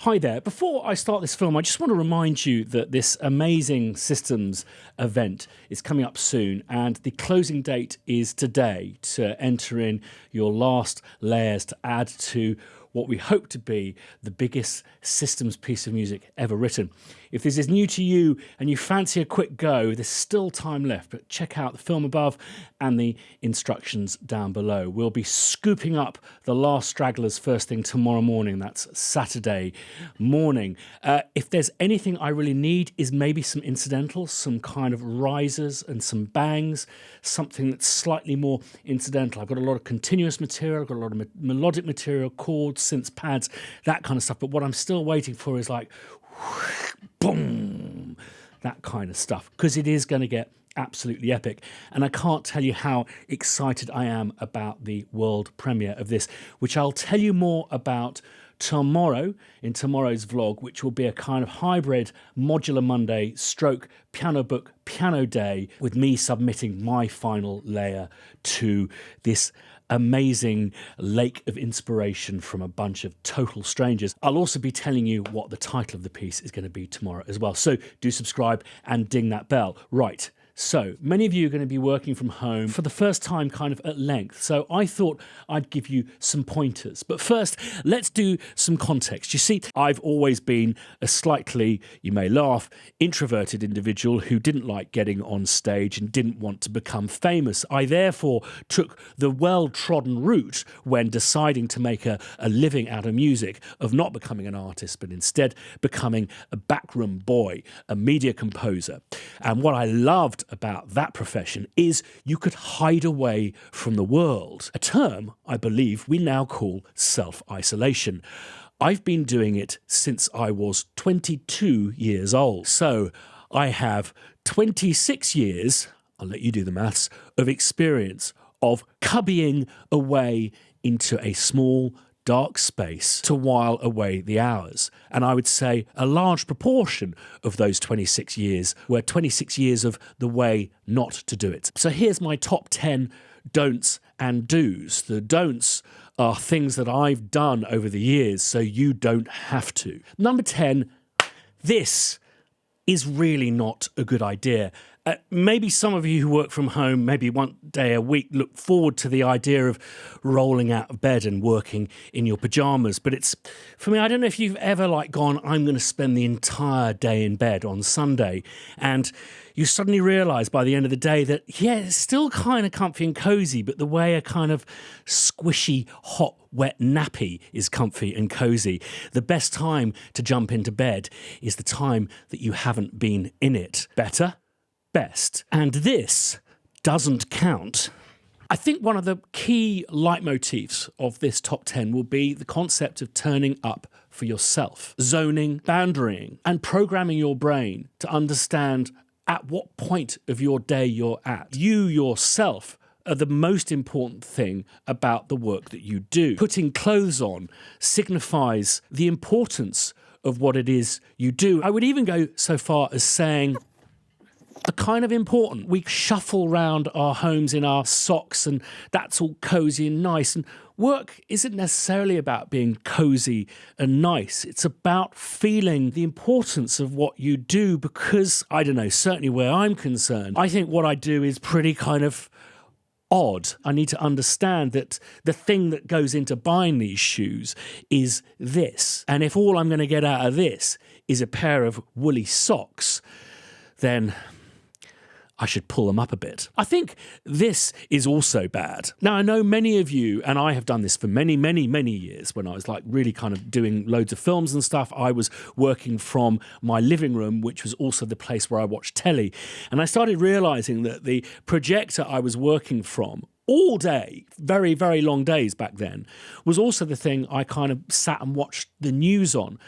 Hi there. Before I start this film, I just want to remind you that this amazing systems event is coming up soon, and the closing date is today to enter in your last layers to add to what we hope to be the biggest systems piece of music ever written. If this is new to you and you fancy a quick go, there's still time left, but check out the film above and the instructions down below. We'll be scooping up the last stragglers first thing tomorrow morning. That's Saturday morning. If there's anything I really need is maybe some incidentals, some kind of risers and some bangs, something that's slightly more incidental. I've got a lot of continuous material, I've got a lot of melodic material, chords, synths, pads, that kind of stuff. But what I'm still waiting for is like, boom, that kind of stuff, because it is going to get absolutely epic. And I can't tell you how excited I am about the world premiere of this, which I'll tell you more about tomorrow in tomorrow's vlog, which will be a kind of hybrid modular Monday stroke piano book piano day, with me submitting my final layer to this amazing lake of inspiration from a bunch of total strangers. I'll also be telling you what the title of the piece is going to be tomorrow as well. So do subscribe and ding that bell. Right. So many of you are going to be working from home for the first time kind of at length. So I thought I'd give you some pointers. But first, let's do some context. You see, I've always been a slightly, you may laugh, introverted individual who didn't like getting on stage and didn't want to become famous. I therefore took the well-trodden route when deciding to make a living out of music of not becoming an artist, but instead becoming a backroom boy, a media composer. And what I loved about that profession is you could hide away from the world, a term I believe we now call self-isolation. I've been doing it since I was 22 years old. So I have 26 years, I'll let you do the maths, of experience of cubbying away into a small dark space to while away the hours. And I would say a large proportion of those 26 years were 26 years of the way not to do it. So here's my top 10 don'ts and do's. The don'ts are things that I've done over the years so you don't have to. Number 10, this is really not a good idea. Maybe some of you who work from home, maybe one day a week, look forward to the idea of rolling out of bed and working in your pajamas. But it's, for me, I don't know if you've ever gone, I'm going to spend the entire day in bed on Sunday. And you suddenly realise by the end of the day that, yeah, it's still kind of comfy and cosy, but the way a kind of squishy, hot, wet nappy is comfy and cosy, the best time to jump into bed is the time that you haven't been in it. Better? Best. And this doesn't count. I think one of the key leitmotifs of this top 10 will be the concept of turning up for yourself, zoning, boundarying, and programming your brain to understand at what point of your day you're at. You yourself are the most important thing about the work that you do. Putting clothes on signifies the importance of what it is you do. I would even go so far as saying are kind of important. We shuffle around our homes in our socks and that's all cozy and nice. And work isn't necessarily about being cozy and nice. It's about feeling the importance of what you do because, I don't know, certainly where I'm concerned, I think what I do is pretty kind of odd. I need to understand that the thing that goes into buying these shoes is this. And if all I'm going to get out of this is a pair of woolly socks, then I should pull them up a bit. I think this is also bad. Now, I know many of you, and I have done this for many, many, many years, when I was really kind of doing loads of films and stuff, I was working from my living room, which was also the place where I watched telly. And I started realizing that the projector I was working from all day, very, very long days back then, was also the thing I kind of sat and watched the news on.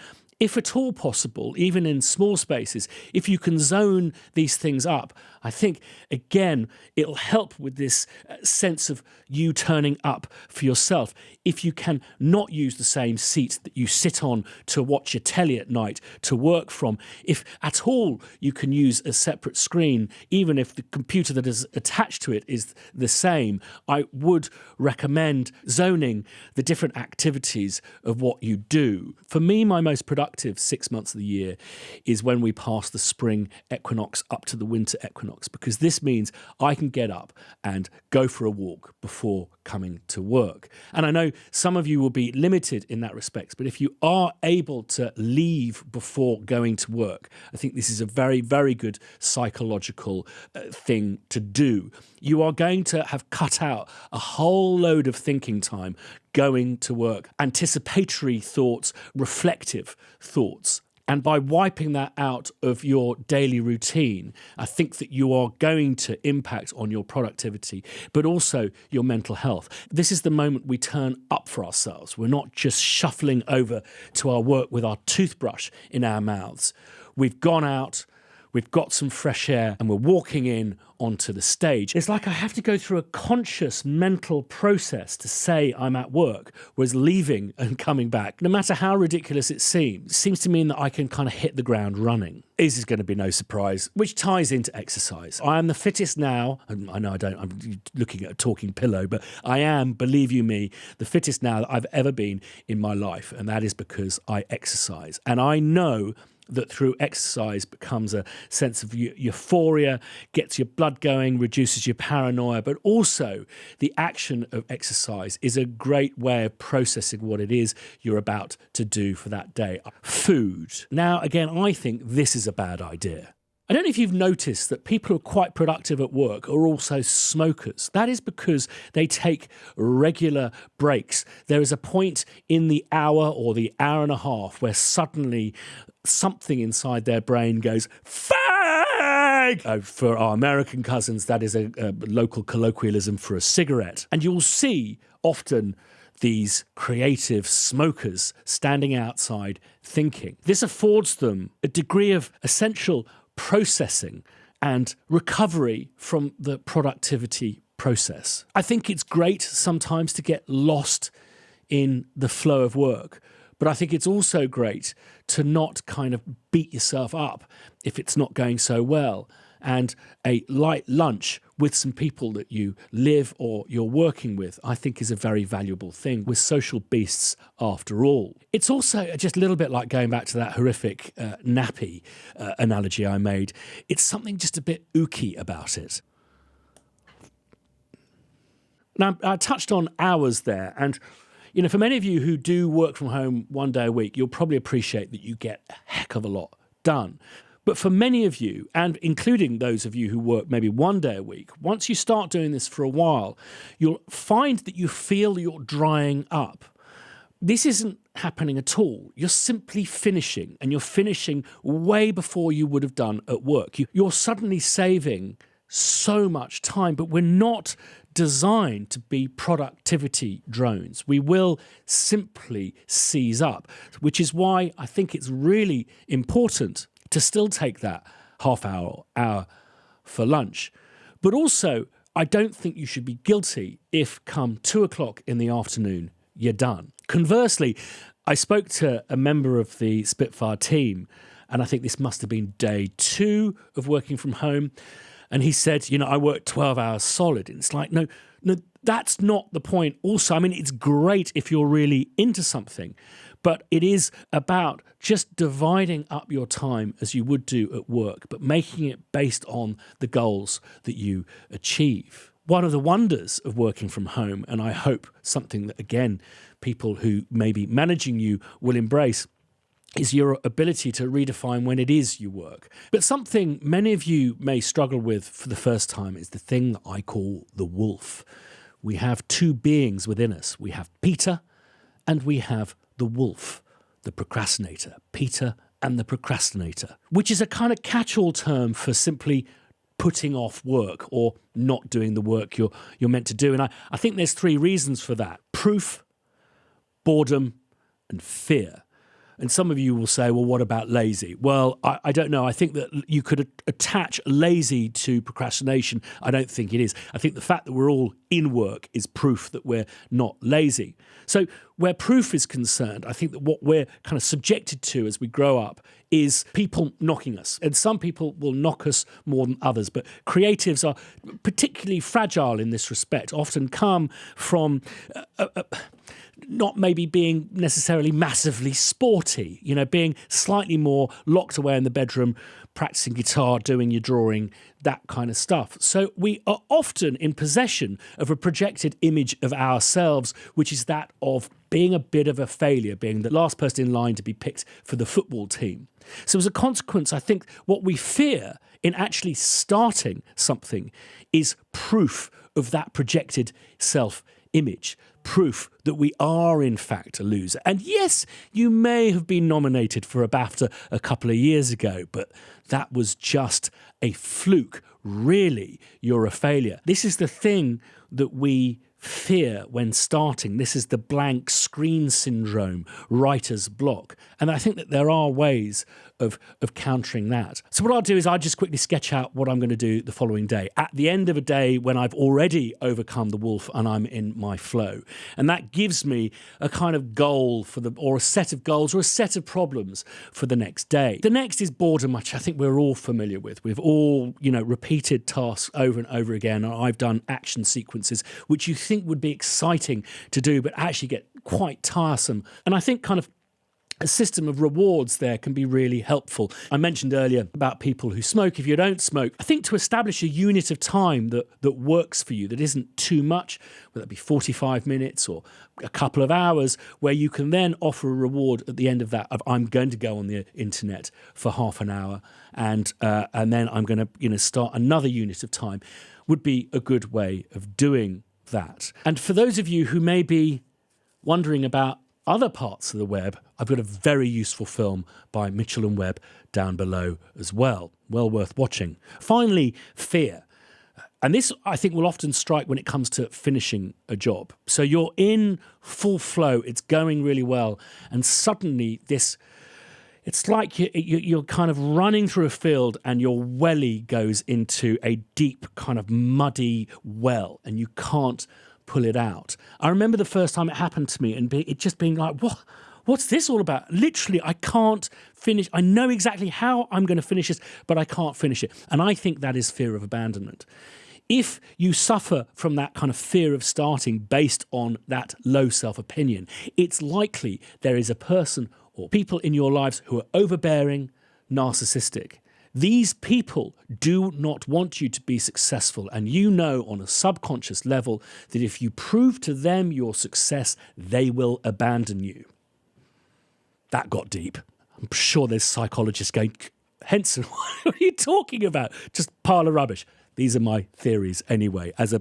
If at all possible, even in small spaces, if you can zone these things up, I think, again, it'll help with this sense of you turning up for yourself. If you can not use the same seat that you sit on to watch your telly at night, to work from, if at all you can use a separate screen, even if the computer that is attached to it is the same, I would recommend zoning the different activities of what you do. For me, my most productive productive 6 months of the year is when we pass the spring equinox up to the winter equinox, because this means I can get up and go for a walk before coming to work. And I know some of you will be limited in that respect, but if you are able to leave before going to work, I think this is a very, very good psychological thing to do. You are going to have cut out a whole load of thinking time going to work, anticipatory thoughts, reflective thoughts. And by wiping that out of your daily routine, I think that you are going to impact on your productivity, but also your mental health. This is the moment we turn up for ourselves. We're not just shuffling over to our work with our toothbrush in our mouths. We've gone out, we've got some fresh air, and we're walking in onto the stage. It's like I have to go through a conscious mental process to say I'm at work, whereas leaving and coming back, no matter how ridiculous it seems to mean that I can kind of hit the ground running. This is going to be no surprise, which ties into exercise. I am the fittest now, and I know I'm looking at a talking pillow, but I am, believe you me, the fittest now that I've ever been in my life, and that is because I exercise. And I know that through exercise becomes a sense of euphoria, gets your blood going, reduces your paranoia, but also the action of exercise is a great way of processing what it is you're about to do for that day. Food. Now, again, I think this is a bad idea. I don't know if you've noticed that people who are quite productive at work are also smokers. That is because they take regular breaks. There is a point in the hour or the hour and a half where suddenly something inside their brain goes, fag! For our American cousins, that is a local colloquialism for a cigarette. And you'll see often these creative smokers standing outside thinking. This affords them a degree of essential processing and recovery from the productivity process. I think it's great sometimes to get lost in the flow of work, but I think it's also great to not kind of beat yourself up if it's not going so well. And a light lunch with some people that you live or you're working with, I think is a very valuable thing. We're social beasts after all. It's also just a little bit like going back to that horrific nappy analogy I made. It's something just a bit ooky about it. Now, I touched on hours there, and for many of you who do work from home one day a week, you'll probably appreciate that you get a heck of a lot done. But for many of you, and including those of you who work maybe one day a week, once you start doing this for a while, you'll find that you feel you're drying up. This isn't happening at all. You're simply finishing, and you're finishing way before you would have done at work. You're suddenly saving so much time, but we're not designed to be productivity drones. We will simply seize up, which is why I think it's really important to still take that half hour for lunch. But also, I don't think you should be guilty if come 2 o'clock in the afternoon, you're done. Conversely, I spoke to a member of the Spitfire team, and I think this must have been day 2 of working from home. And he said, I work 12 hours solid. And it's like, no, that's not the point. Also, I mean, it's great if you're really into something, but it is about just dividing up your time as you would do at work, but making it based on the goals that you achieve. One of the wonders of working from home, and I hope something that, again, people who may be managing you will embrace, is your ability to redefine when it is you work. But something many of you may struggle with for the first time is the thing that I call the wolf. We have 2 beings within us. We have Peter and we have the wolf, the procrastinator. Peter and the procrastinator, which is a kind of catch-all term for simply putting off work or not doing the work you're meant to do. And I think there's 3 reasons for that: proof, boredom, and fear. And some of you will say, well, what about lazy? Well, I don't know. I think that you could attach lazy to procrastination. I don't think it is. I think the fact that we're all in work is proof that we're not lazy. So where proof is concerned, I think that what we're kind of subjected to as we grow up is people knocking us. And some people will knock us more than others. But creatives are particularly fragile in this respect, often come from not maybe being necessarily massively sporty, being slightly more locked away in the bedroom, practicing guitar, doing your drawing, that kind of stuff. So we are often in possession of a projected image of ourselves, which is that of being a bit of a failure, being the last person in line to be picked for the football team. So as a consequence, I think what we fear in actually starting something is proof of that projected self-image, proof that we are in fact a loser. And yes, you may have been nominated for a BAFTA a couple of years ago, but that was just a fluke. Really, you're a failure. This is the thing that we fear when starting. This is the blank screen syndrome, writer's block. And I think that there are ways of countering that. So what I'll do is I'll just quickly sketch out what I'm going to do the following day, at the end of a day when I've already overcome the wolf and I'm in my flow. And that gives me a kind of goal or a set of goals or a set of problems for the next day. The next is boredom, which I think we're all familiar with. We've all, repeated tasks over and over again. And I've done action sequences, which you think would be exciting to do, but actually get quite tiresome. And I think kind of a system of rewards there can be really helpful. I mentioned earlier about people who smoke. If you don't smoke, I think to establish a unit of time that works for you, that isn't too much, whether it be 45 minutes or a couple of hours, where you can then offer a reward at the end of that of I'm going to go on the internet for half an hour and then I'm going to start another unit of time, would be a good way of doing that. And for those of you who may be wondering about other parts of the web, I've got a very useful film by Mitchell and Webb down below as well. Well worth watching. Finally, fear. And this, I think, will often strike when it comes to finishing a job. So you're in full flow, it's going really well, and suddenly it's like you're kind of running through a field and your welly goes into a deep kind of muddy well and you can't pull it out. I remember the first time it happened to me and it just being like, what's this all about? Literally, I can't finish. I know exactly how I'm going to finish this, but I can't finish it. And I think that is fear of abandonment. If you suffer from that kind of fear of starting based on that low self-opinion, it's likely there is a person or people in your lives who are overbearing, narcissistic. These people do not want you to be successful, and you know on a subconscious level that if you prove to them your success, they will abandon you. That got deep. I'm sure there's psychologists going, Henson, what are you talking about? Just pile of rubbish. These are my theories anyway, as a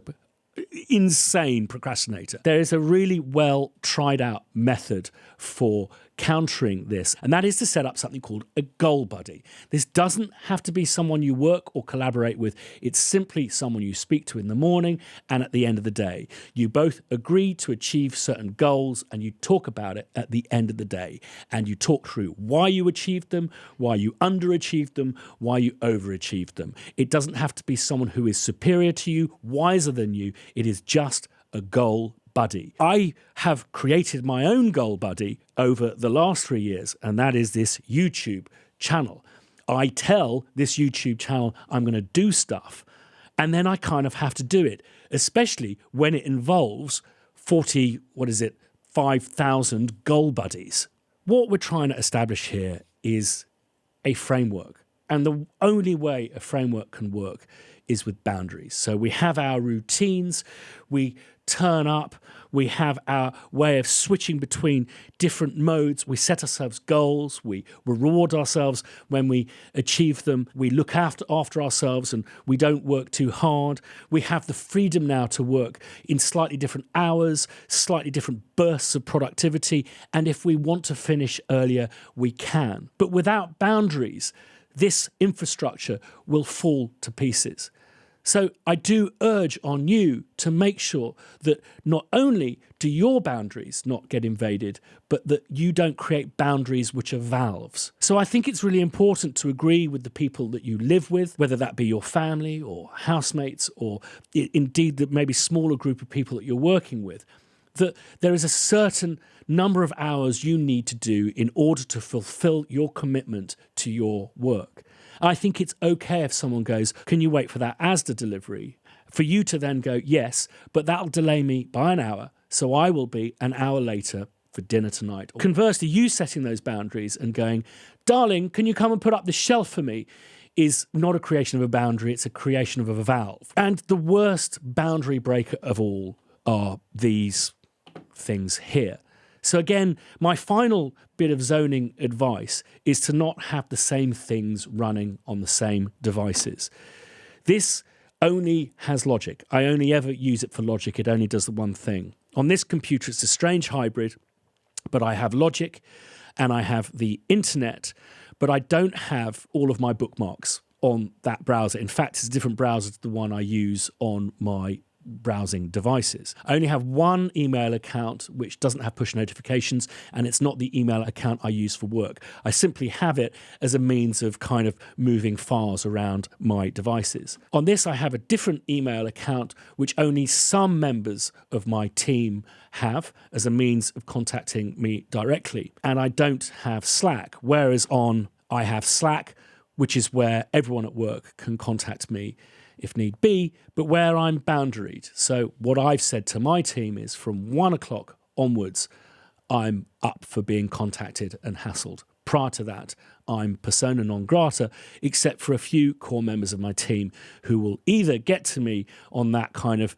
insane procrastinator. There is a really well tried out method for countering this, and that is to set up something called a goal buddy. This doesn't have to be someone you work or collaborate with. It's simply someone you speak to in the morning and at the end of the day. You both agree to achieve certain goals and you talk about it at the end of the day. And you talk through why you achieved them, why you underachieved them, why you overachieved them. It doesn't have to be someone who is superior to you, wiser than you. It is just a goal buddy. I have created my own goal buddy over the last 3 years, and that is this YouTube channel. I tell this YouTube channel I'm going to do stuff, and then I kind of have to do it, especially when it involves 5,000 goal buddies. What we're trying to establish here is a framework, and the only way a framework can work is with boundaries. So we have our routines, we turn up, we have our way of switching between different modes, we set ourselves goals, we reward ourselves when we achieve them, we look after ourselves and we don't work too hard. We have the freedom now to work in slightly different hours, slightly different bursts of productivity, and if we want to finish earlier, we can. But without boundaries, this infrastructure will fall to pieces. So I do urge on you to make sure that not only do your boundaries not get invaded, but that you don't create boundaries which are valves. So I think it's really important to agree with the people that you live with, whether that be your family or housemates or indeed the maybe smaller group of people that you're working with, that there is a certain number of hours you need to do in order to fulfill your commitment to your work. I think it's okay if someone goes, can you wait for that ASDA delivery? For you to then go, yes, but that'll delay me by an hour. So I will be an hour later for dinner tonight. Conversely, you setting those boundaries and going, darling, can you come and put up the shelf for me, is not a creation of a boundary, it's a creation of a valve. And the worst boundary breaker of all are these things here. So again, my final bit of zoning advice is to not have the same things running on the same devices. This only has logic. I only ever use it for logic. It only does the one thing. On this computer, it's a strange hybrid, but I have logic and I have the internet, but I don't have all of my bookmarks on that browser. In fact, it's a different browser to the one I use on my browsing devices. I only have one email account which doesn't have push notifications, and it's not the email account I use for work. I simply have it as a means of kind of moving files around my devices. On this, I have a different email account which only some members of my team have as a means of contacting me directly. And I don't have Slack, whereas on I have Slack, which is where everyone at work can contact me if need be, but where I'm boundaried. So what I've said to my team is from 1 o'clock onwards, I'm up for being contacted and hassled. Prior to that, I'm persona non grata, except for a few core members of my team who will either get to me on that kind of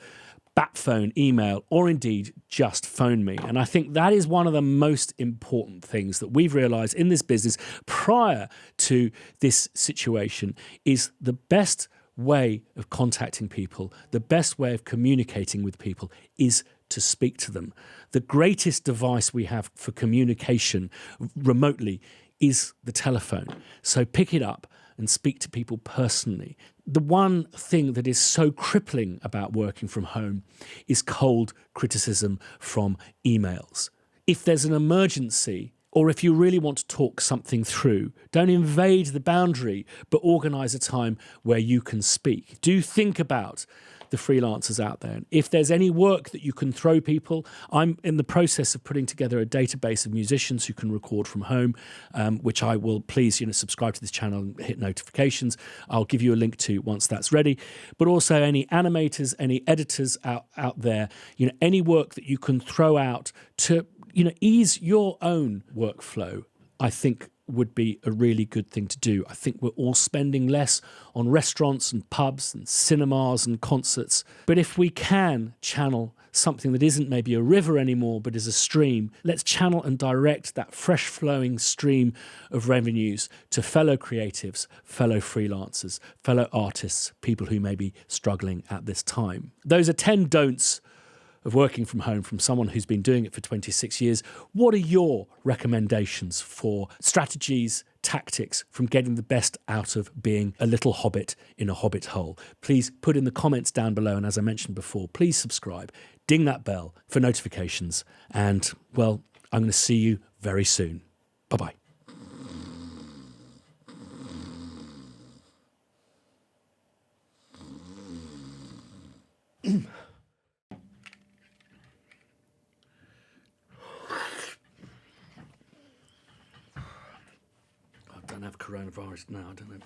bat phone email or indeed just phone me. And I think that is one of the most important things that we've realized in this business prior to this situation is the best way of contacting people, the best way of communicating with people is to speak to them. The greatest device we have for communication remotely is the telephone. So pick it up and speak to people personally. The one thing that is so crippling about working from home is cold criticism from emails. If there's an emergency, or if you really want to talk something through, don't invade the boundary, but organise a time where you can speak. Do think about the freelancers out there. If there's any work that you can throw people, I'm in the process of putting together a database of musicians who can record from home, which I will please subscribe to this channel and hit notifications. I'll give you a link to once that's ready. But also any animators, any editors out there, any work that you can throw out to ease your own workflow, I think would be a really good thing to do. I think we're all spending less on restaurants and pubs and cinemas and concerts. But if we can channel something that isn't maybe a river anymore, but is a stream, let's channel and direct that fresh flowing stream of revenues to fellow creatives, fellow freelancers, fellow artists, people who may be struggling at this time. Those are 10 don'ts of working from home from someone who's been doing it for 26 years. What are your recommendations for strategies, tactics from getting the best out of being a little hobbit in a hobbit hole? Please put in the comments down below. And as I mentioned before, please subscribe, ding that bell for notifications. And well, I'm going to see you very soon. Bye-bye. I don't have coronavirus now, I don't know.